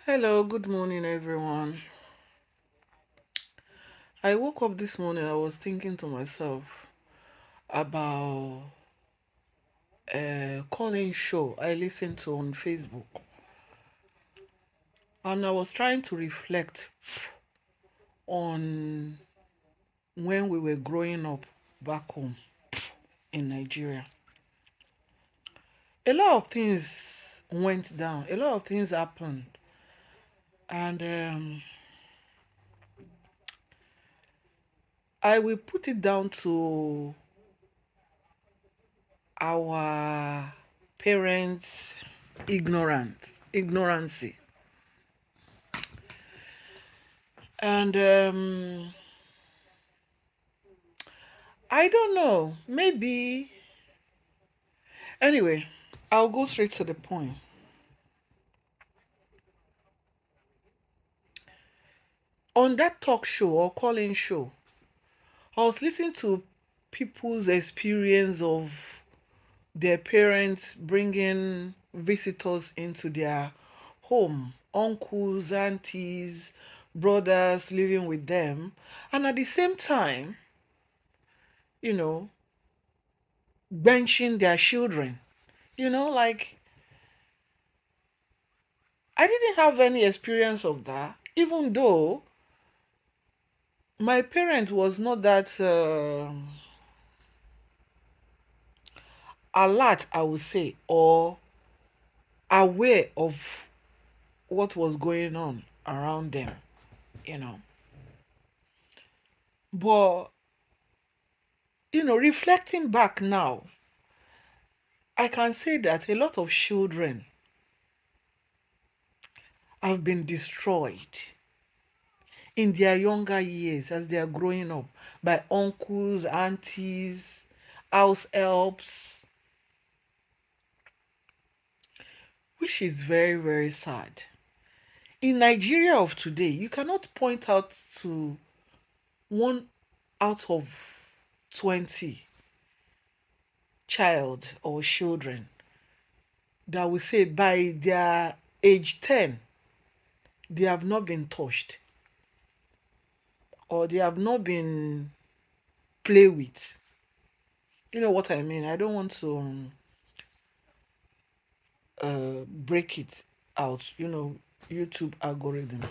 Hello, good morning, everyone. I woke up this morning, I was thinking to myself about a calling show I listened to on Facebook. And I was trying to reflect on when we were growing up back home in Nigeria. A lot of things went down, a lot of things happened. And I will put it down to our parents' ignorancy. And I don't know, maybe. Anyway, I'll go straight to the point. On that talk show or calling show, I was listening to people's experience of their parents bringing visitors into their home, uncles, aunties, brothers living with them, and at the same time, you know, benching their children. Like I didn't have any experience of that, even though my parent was not that alert, I would say, or aware of what was going on around them, you know. But, reflecting back now, I can say that a lot of children have been destroyed in their younger years as they are growing up by uncles, aunties, house helps, which is very, very sad. In Nigeria of today, you cannot point out to one out of 20 child or children that will say by their age 10 they have not been touched or they have not been played with. You know what I mean? I don't want to break it out, YouTube algorithm.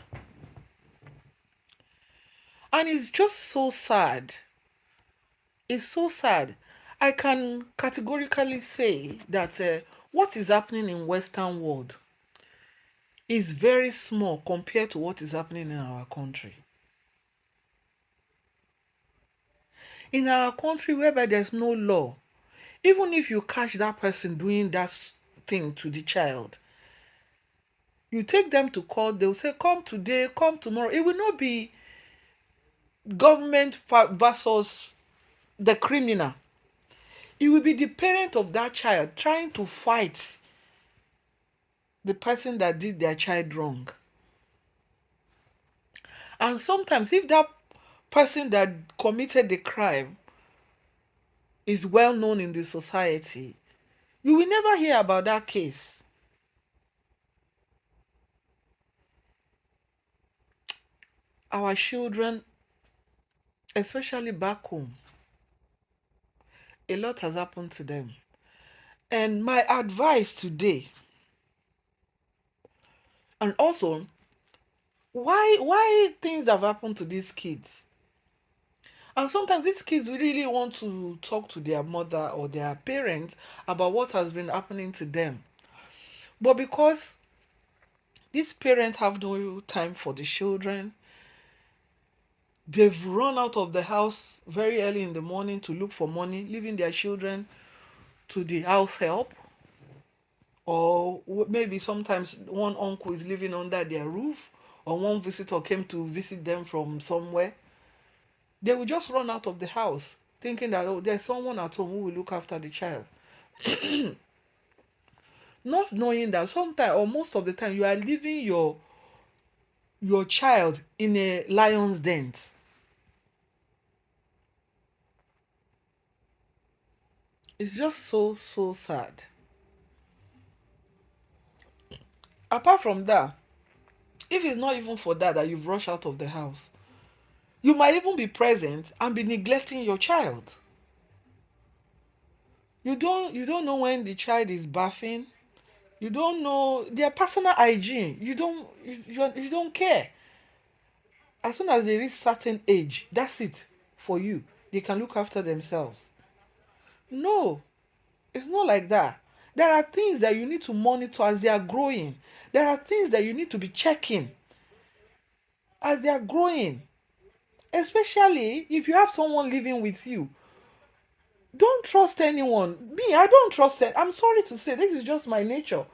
And it's just so sad. It's so sad. I can categorically say that what is happening in Western world is very small compared to what is happening in our country. In our country, whereby there's no law, even if you catch that person doing that thing to the child, you take them to court, they'll say, come today, come tomorrow. It will not be government versus the criminal. It will be the parent of that child trying to fight the person that did their child wrong. And sometimes, if that person that committed the crime is well known in the society, you will never hear about that case. Our children, especially back home, a lot has happened to them. And my advice today, and also, why things have happened to these kids. And sometimes these kids really want to talk to their mother or their parents about what has been happening to them. But because these parents have no time for the children, they've run out of the house very early in the morning to look for money, leaving their children to the house help. Or maybe sometimes one uncle is living under their roof, or one visitor came to visit them from somewhere. They will just run out of the house thinking that, oh, there's someone at home who will look after the child. Not knowing that sometimes or most of the time you are leaving your child in a lion's den. It's just so, so sad. Apart from that, If it's not even for that you've rushed out of the house, you might even be present and be neglecting your child. You don't know when the child is bathing. You don't know their personal hygiene. You don't care. As soon as they reach certain age, that's it for you. They can look after themselves. No, it's not like that. There are things that you need to monitor as they are growing. There are things that you need to be checking as they are growing. Especially if you have someone living with you. Don't trust anyone. Me, I don't trust it. I'm sorry to say, this is just my nature.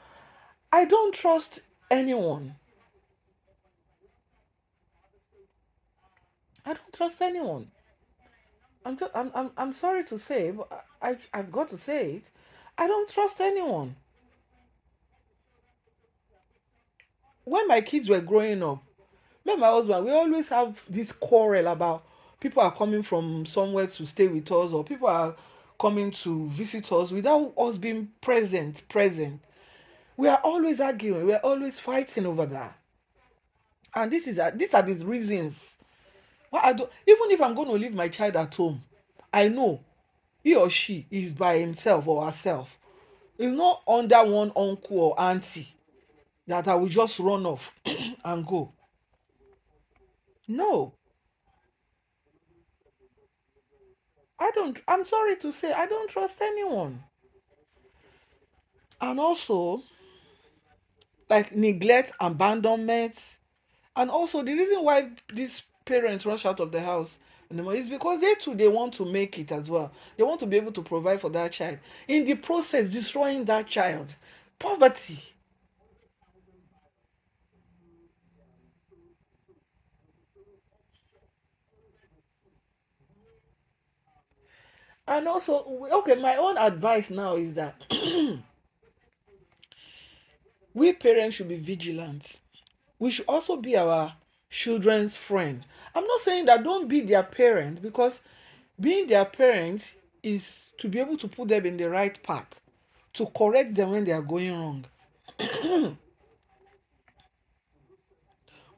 I don't trust anyone. I don't trust anyone. I'm sorry to say, but I've got to say it. I don't trust anyone. When my kids were growing up, me and my husband, we always have this quarrel about people are coming from somewhere to stay with us, or people are coming to visit us without us being present. We are always arguing, we are always fighting over that. And these are the reasons why I don't, even if I'm going to leave my child at home, I know he or she is by himself or herself. It's not under one uncle or auntie that I will just run off and go. No, I'm sorry to say, I don't trust anyone. And also, like neglect, abandonment, and also the reason why these parents rush out of the house anymore is because they too they want to make it as well. They want to be able to provide for that child. In the process, destroying that child. Poverty. And also, okay, my own advice now is that we parents should be vigilant. We should also be our children's friend. I'm not saying that don't be their parent, because being their parent is to be able to put them in the right path, to correct them when they are going wrong.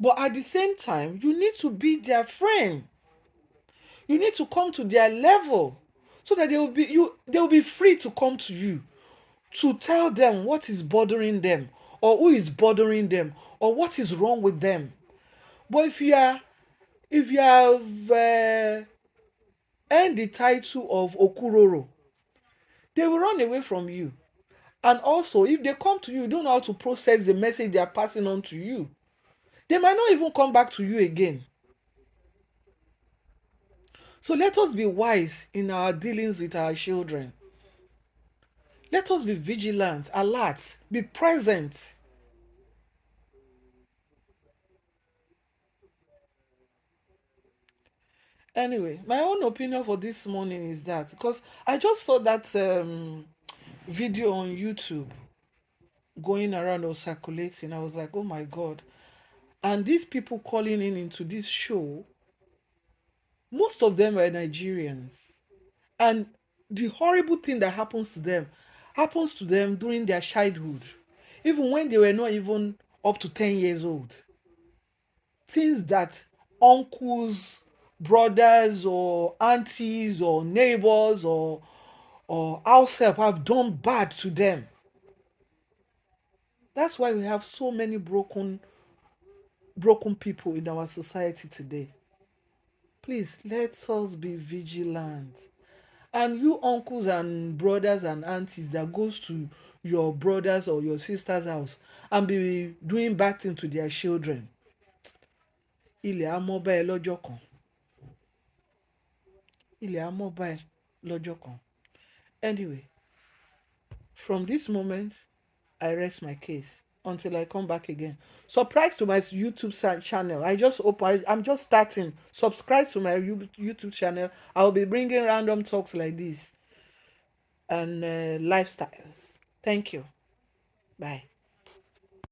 But at the same time, you need to be their friend. You need to come to their level so that they will be free to come to you to tell them what is bothering them, or who is bothering them, or what is wrong with them. But if you have earned the title of Okuroro, they will run away from you. And also, if they come to you, you don't know how to process the message they are passing on to you. They might not even come back to you again. So let us be wise in our dealings with our children. Let us be vigilant, alert, be present. Anyway, my own opinion for this morning is that, because I just saw that video on YouTube going around or circulating, I was like, oh my God. And these people calling in into this show, most of them are Nigerians. And the horrible thing that happens to them during their childhood, even when they were not even up to 10 years old. Things that uncles, brothers, or aunties, or neighbors, or house help have done bad to them. That's why we have so many broken people in our society today. Please let us be vigilant. And you uncles and brothers and aunties that goes to your brothers or your sister's house and be doing bad things to their children, ilẹ̀ á mọ́ bá ẹ lọ́jọ́ kan. Ilẹ̀ á mọ́ bá ẹ lọ́jọ́ kan. Anyway, from this moment, I rest my case until I come back again. Subscribe to my YouTube channel. I'm just starting. Subscribe to my YouTube channel. I'll be bringing random talks like this and lifestyles. Thank you. Bye.